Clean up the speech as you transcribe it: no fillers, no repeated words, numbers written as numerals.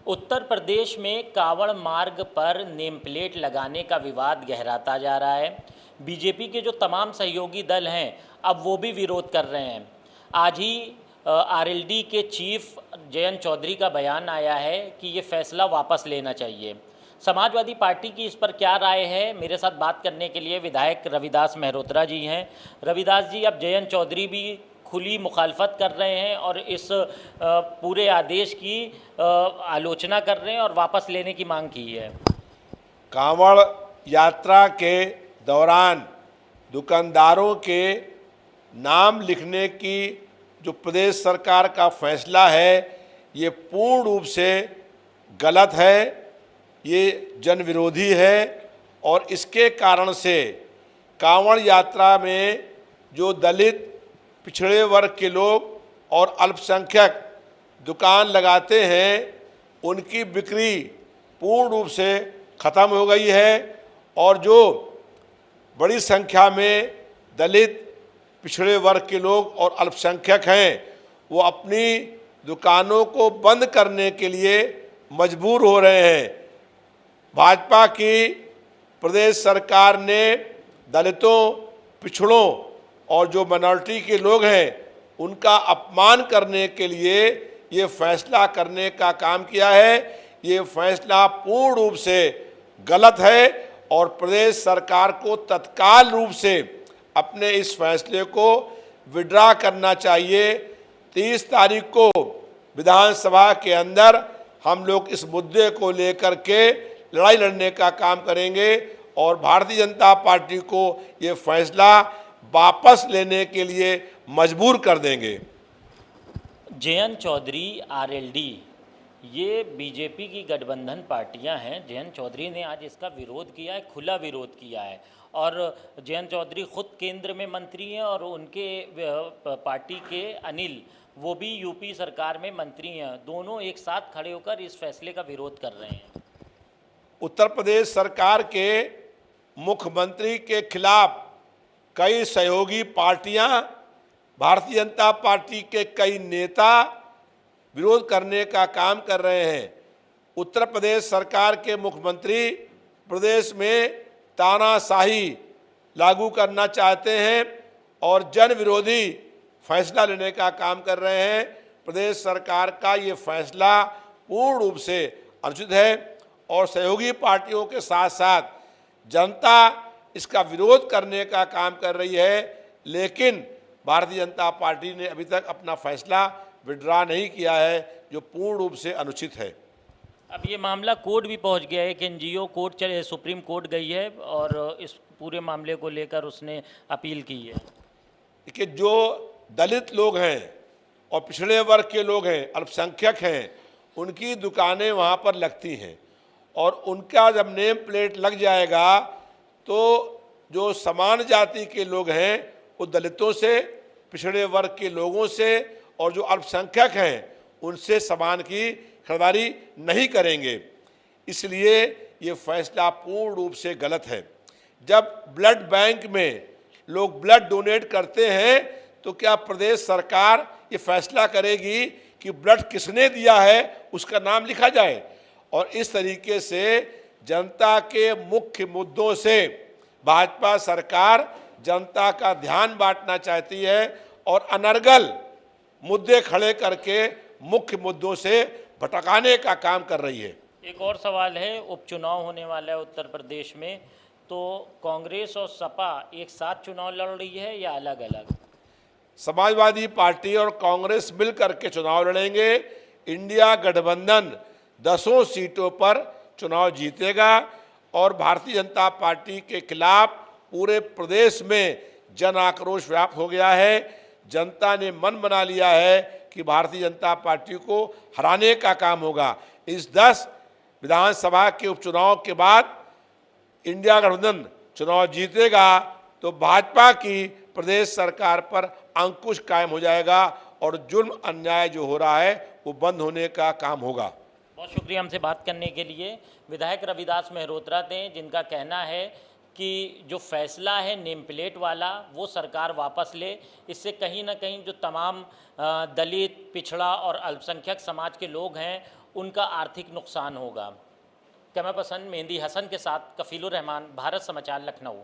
उत्तर प्रदेश में कांवड़ मार्ग पर नेम प्लेट लगाने का विवाद गहराता जा रहा है। बीजेपी के जो तमाम सहयोगी दल हैं अब वो भी विरोध कर रहे हैं। आज ही आरएलडी के चीफ जयंत चौधरी का बयान आया है कि ये फैसला वापस लेना चाहिए। समाजवादी पार्टी की इस पर क्या राय है, मेरे साथ बात करने के लिए विधायक रविदास मेहरोत्रा जी हैं। रविदास जी, अब जयंत चौधरी भी खुली मुखालफत कर रहे हैं और इस पूरे आदेश की आलोचना कर रहे हैं और वापस लेने की मांग की है। कांवड़ यात्रा के दौरान दुकानदारों के नाम लिखने की जो प्रदेश सरकार का फैसला है ये पूर्ण रूप से गलत है, ये जन विरोधी है और इसके कारण से कांवड़ यात्रा में जो दलित, पिछड़े वर्ग के लोग और अल्पसंख्यक दुकान लगाते हैं उनकी बिक्री पूर्ण रूप से ख़त्म हो गई है और जो बड़ी संख्या में दलित, पिछड़े वर्ग के लोग और अल्पसंख्यक हैं वो अपनी दुकानों को बंद करने के लिए मजबूर हो रहे हैं। भाजपा की प्रदेश सरकार ने दलितों, पिछड़ों और जो माइनॉरिटी के लोग हैं उनका अपमान करने के लिए ये फैसला करने का काम किया है। ये फैसला पूर्ण रूप से गलत है और प्रदेश सरकार को तत्काल रूप से अपने इस फैसले को विड्रा करना चाहिए। 30 तारीख को विधानसभा के अंदर हम लोग इस मुद्दे को लेकर के लड़ाई लड़ने का काम करेंगे और भारतीय जनता पार्टी को ये फैसला वापस लेने के लिए मजबूर कर देंगे। जयंत चौधरी, आरएलडी, ये बीजेपी की गठबंधन पार्टियां हैं। जयंत चौधरी ने आज इसका विरोध किया है, खुला विरोध किया है और जयंत चौधरी खुद केंद्र में मंत्री हैं और उनके पार्टी के अनिल, वो भी यूपी सरकार में मंत्री हैं। दोनों एक साथ खड़े होकर इस फैसले का विरोध कर रहे हैं। उत्तर प्रदेश सरकार के मुख्यमंत्री के खिलाफ कई सहयोगी पार्टियां, भारतीय जनता पार्टी के कई नेता विरोध करने का काम कर रहे हैं। उत्तर प्रदेश सरकार के मुख्यमंत्री प्रदेश में तानाशाही लागू करना चाहते हैं और जन विरोधी फैसला लेने का काम कर रहे हैं। प्रदेश सरकार का ये फैसला पूर्ण रूप से अनुचित है और सहयोगी पार्टियों के साथ साथ जनता इसका विरोध करने का काम कर रही है, लेकिन भारतीय जनता पार्टी ने अभी तक अपना फैसला विड्रा नहीं किया है, जो पूर्ण रूप से अनुचित है। अब ये मामला कोर्ट भी पहुंच गया है कि एनजीओ कोर्ट चले, सुप्रीम कोर्ट गई है और इस पूरे मामले को लेकर उसने अपील की है कि जो दलित लोग हैं और पिछड़े वर्ग के लोग हैं, अल्पसंख्यक हैं, उनकी दुकानें वहाँ पर लगती हैं और उनका जब नेम प्लेट लग जाएगा तो जो समान जाति के लोग हैं वो दलितों से, पिछड़े वर्ग के लोगों से और जो अल्पसंख्यक हैं उनसे सामान की खरीदारी नहीं करेंगे। इसलिए ये फैसला पूर्ण रूप से गलत है। जब ब्लड बैंक में लोग ब्लड डोनेट करते हैं तो क्या प्रदेश सरकार ये फैसला करेगी कि ब्लड किसने दिया है उसका नाम लिखा जाए? और इस तरीके से जनता के मुख्य मुद्दों से भाजपा सरकार जनता का ध्यान बांटना चाहती है और अनर्गल मुद्दे खड़े करके मुख्य मुद्दों से भटकाने का काम कर रही है। एक और सवाल है, उपचुनाव होने वाला है उत्तर प्रदेश में, तो कांग्रेस और सपा एक साथ चुनाव लड़ रही है या अलग अलग? समाजवादी पार्टी और कांग्रेस मिलकर के चुनाव लड़ेंगे। इंडिया गठबंधन 10 सीटों पर चुनाव जीतेगा और भारतीय जनता पार्टी के खिलाफ पूरे प्रदेश में जन आक्रोश व्याप्त हो गया है। जनता ने मन बना लिया है कि भारतीय जनता पार्टी को हराने का काम होगा। इस 10 विधानसभा के उपचुनाव के बाद इंडिया गठबंधन चुनाव जीतेगा तो भाजपा की प्रदेश सरकार पर अंकुश कायम हो जाएगा और जुल्म अन्याय जो हो रहा है वो बंद होने का काम होगा। बहुत शुक्रिया हमसे बात करने के लिए। विधायक रविदास मेहरोत्रा थे, जिनका कहना है कि जो फैसला है नेम प्लेट वाला वो सरकार वापस ले। इससे कहीं ना कहीं जो तमाम दलित, पिछड़ा और अल्पसंख्यक समाज के लोग हैं उनका आर्थिक नुकसान होगा। कैमरा पर्सन मेहंदी हसन के साथ कफीलुर रहमान, भारत समाचार, लखनऊ।